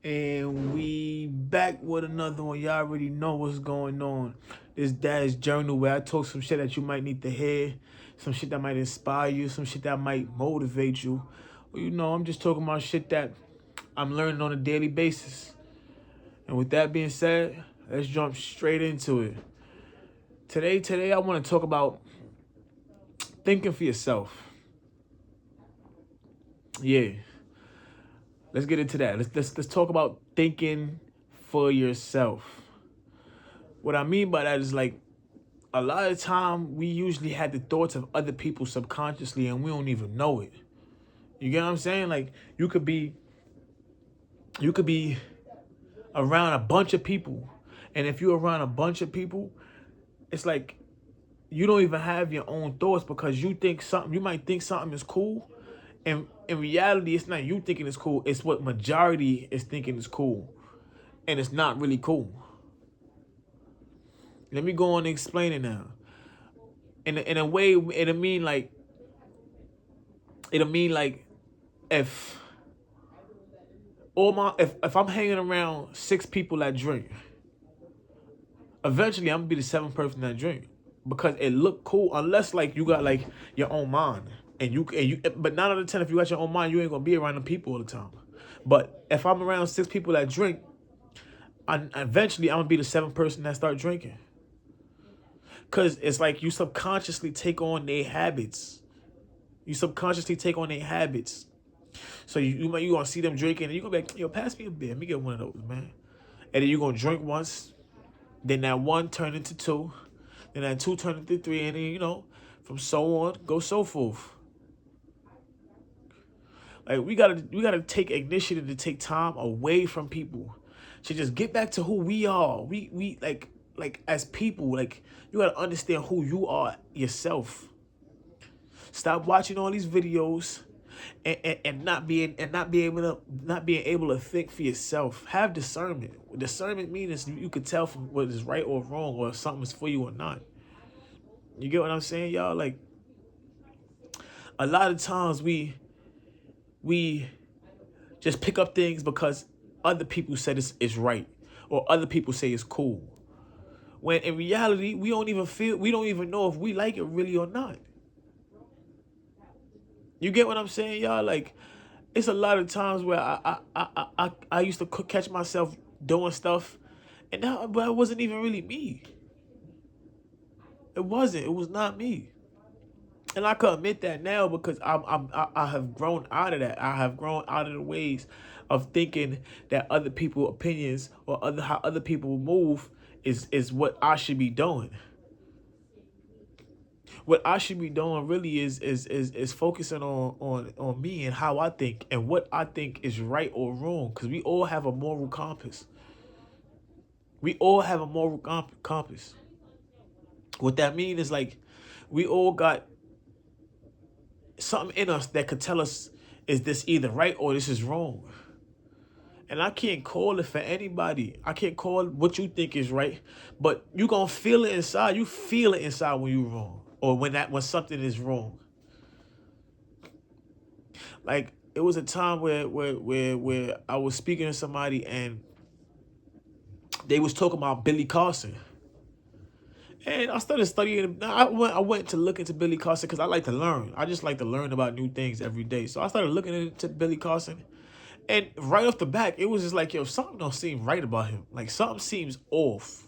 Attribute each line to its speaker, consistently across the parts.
Speaker 1: And we back with another one. Y'all already know what's going on. This Dad's Journal, where I talk some shit that you might need to hear, some shit that might inspire you, some shit that might motivate you. You know, I'm just talking about shit that I'm learning on a daily basis. And with that being said, let's jump straight into it. Today I want to talk about thinking for yourself. Yeah. Let's get into that. Let's talk about thinking for yourself. What I mean by that is, like, a lot of time we usually had the thoughts of other people subconsciously and we don't even know it. You get what I'm saying? Like, you could be around a bunch of people, and if you're around a bunch of people, it's like you don't even have your own thoughts because you might think something is cool, and in reality it's not you thinking it's cool, it's what majority is thinking is cool, and it's not really cool. Let me go on and explain it now. In a way, it'll mean like if if I'm hanging around six people that drink, eventually I'm gonna be the seventh person that drink because it look cool. Unless, like, you got, like, your own mind, and you. But 9 out of 10, if you got your own mind, you ain't gonna be around the people all the time. But if I'm around six people that drink, eventually I'm gonna be the seventh person that start drinking. Cause it's like you subconsciously take on their habits. You subconsciously take on their habits. So you gonna see them drinking, and you gonna be like, yo, pass me a beer. Let me get one of those, man. And then you gonna drink once. Then that one turn into two. Then that two turn into three. And then, from so on, go so forth. Like, we gotta take initiative to take time away from people. To just get back to who we are. We like as people, like, you gotta understand who you are yourself. Stop watching all these videos and not being able to think for yourself. Have discernment. What discernment means you could tell from what is right or wrong, or if something is for you or not. You get what I'm saying, y'all? Like, a lot of times we just pick up things because other people said it's right, or other people say it's cool. When in reality, we don't even know if we like it really or not. You get what I'm saying, y'all? Like, it's a lot of times where I used to catch myself doing stuff, and but it wasn't even really me. It wasn't. It was not me. And I can admit that now because I have grown out of that. I have grown out of the ways of thinking that other people's opinions or how other people move is what I should be doing. What I should be doing really is focusing on me and how I think and what I think is right or wrong. Because we all have a moral compass. We all have a moral compass. What that means is, like, we all got something in us that could tell us, is this either right or this is wrong. And I can't call it for anybody. I can't call what you think is right, but you gonna feel it inside. You feel it inside when you're wrong, or when something is wrong. Like, it was a time where I was speaking to somebody, and they was talking about Billy Carson. And I started studying. I went to look into Billy Carson because I like to learn. I just like to learn about new things every day. So I started looking into Billy Carson. And right off the bat, it was just like, yo, something don't seem right about him. Like, something seems off.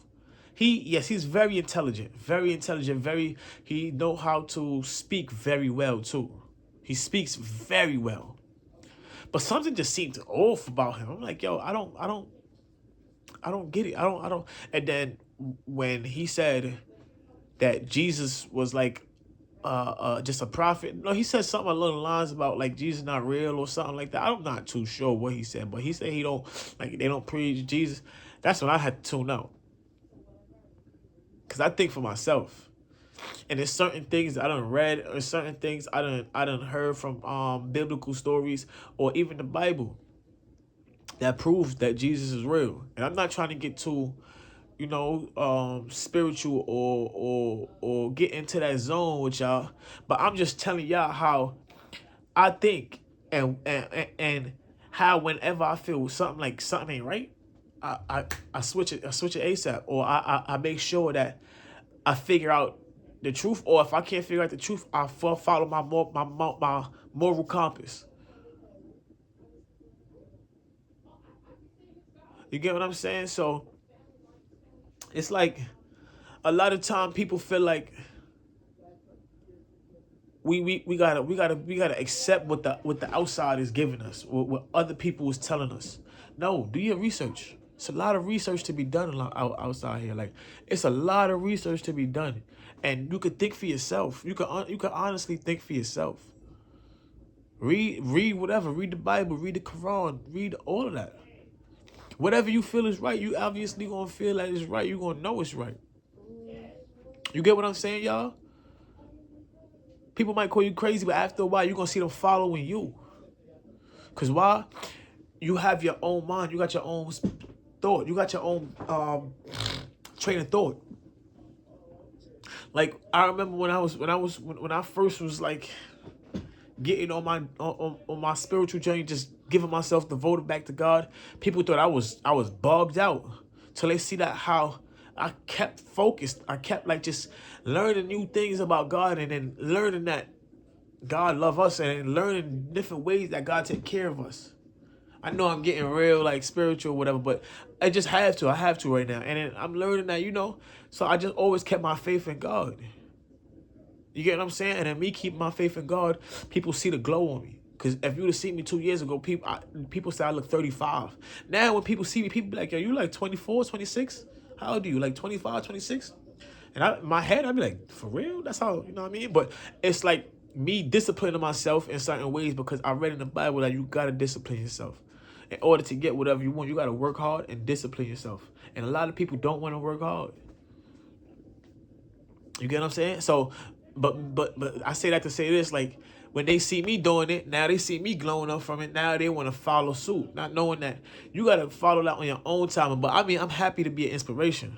Speaker 1: He's very intelligent. Very intelligent. He know how to speak very well, too. He speaks very well. But something just seemed off about him. I'm like, yo, I don't get it. I don't. And then when he said that Jesus was like just a prophet. No, he said something along the lines about, like, Jesus not real or something like that. I'm not too sure what he said, but he said they don't preach Jesus. That's when I had to tune out. Cause I think for myself. And there's certain things I done read, or certain things I done heard from biblical stories or even the Bible that proves that Jesus is real. And I'm not trying to get too spiritual or get into that zone with y'all. But I'm just telling y'all how I think and how whenever I feel something like something ain't right, I switch it. I switch it ASAP, or I make sure that I figure out the truth. Or if I can't figure out the truth, I follow my moral compass. You get what I'm saying? So it's like a lot of time people feel like we gotta accept what the outside is giving us, what other people is telling us. No, do your research. It's a lot of research to be done outside here. Like, it's a lot of research to be done, and you could think for yourself. You could honestly think for yourself. Read whatever. Read the Bible. Read the Quran. Read all of that. Whatever you feel is right, you obviously gonna feel that it's right. You gonna know it's right. You get what I'm saying, y'all? People might call you crazy, but after a while, you're gonna see them following you. Cause why? You have your own mind. You got your own thought. You got your own train of thought. Like, I remember when I first was like getting on my spiritual journey, just giving myself devoted back to God. People thought I was bugged out till they see that how I kept focused. I kept like just learning new things about God, and then learning that God love us, and learning different ways that God take care of us. I know I'm getting real like spiritual or whatever, but I just have to. I have to right now. And then I'm learning that, so I just always kept my faith in God. You get what I'm saying? And then me keeping my faith in God, people see the glow on me. Because if you would have seen me 2 years ago, people say I look 35. Now when people see me, people be like, yo, you like 24, 26? How old are you? Like 25, 26? And my head, I'd be like, for real? That's how, you know what I mean? But it's like me disciplining myself in certain ways, because I read in the Bible that you got to discipline yourself. In order to get whatever you want, you got to work hard and discipline yourself. And a lot of people don't want to work hard. You get what I'm saying? So, but I say that to say this, like, when they see me doing it, now they see me glowing up from it, now they want to follow suit, not knowing that you got to follow that on your own time. But I mean, I'm happy to be an inspiration.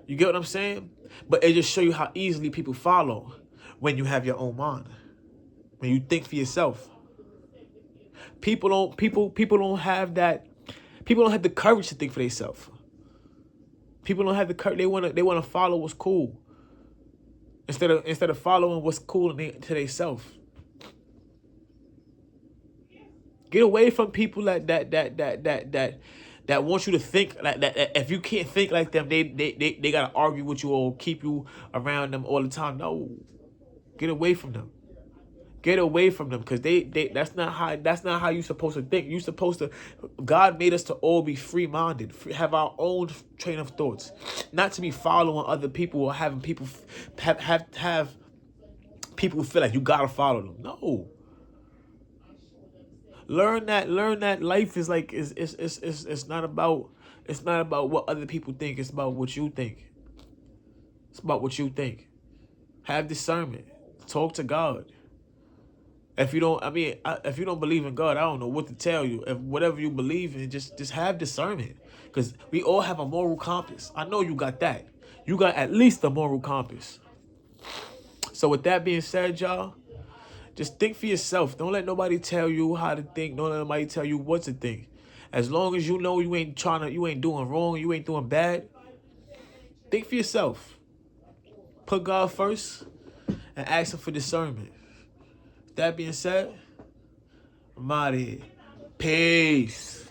Speaker 1: You get what I'm saying? But it just show you how easily people follow when you have your own mind, when you think for yourself. People don't have that. People don't have the courage to think for themselves. People don't have the courage. They wanna follow what's cool instead of following what's cool to themselves. Get away from people that want you to think like that. If you can't think like them, they gotta argue with you or keep you around them all the time. No, get away from them. Get away from them, because that's not how you supposed to think. You supposed to. God made us to all be free-minded, have our own train of thoughts, not to be following other people or having people have people feel like you gotta follow them. No. Learn that life is like it's not about what other people think. It's about what you think. It's about what you think. Have discernment. Talk to God. If you don't, if you don't believe in God, I don't know what to tell you. If whatever you believe in, just have discernment, because we all have a moral compass. I know you got that. You got at least a moral compass. So with that being said, y'all, just think for yourself. Don't let nobody tell you how to think. Don't let nobody tell you what to think. As long as you know you ain't doing wrong, you ain't doing bad, think for yourself. Put God first and ask him for discernment. That being said, I'm out of here. Peace.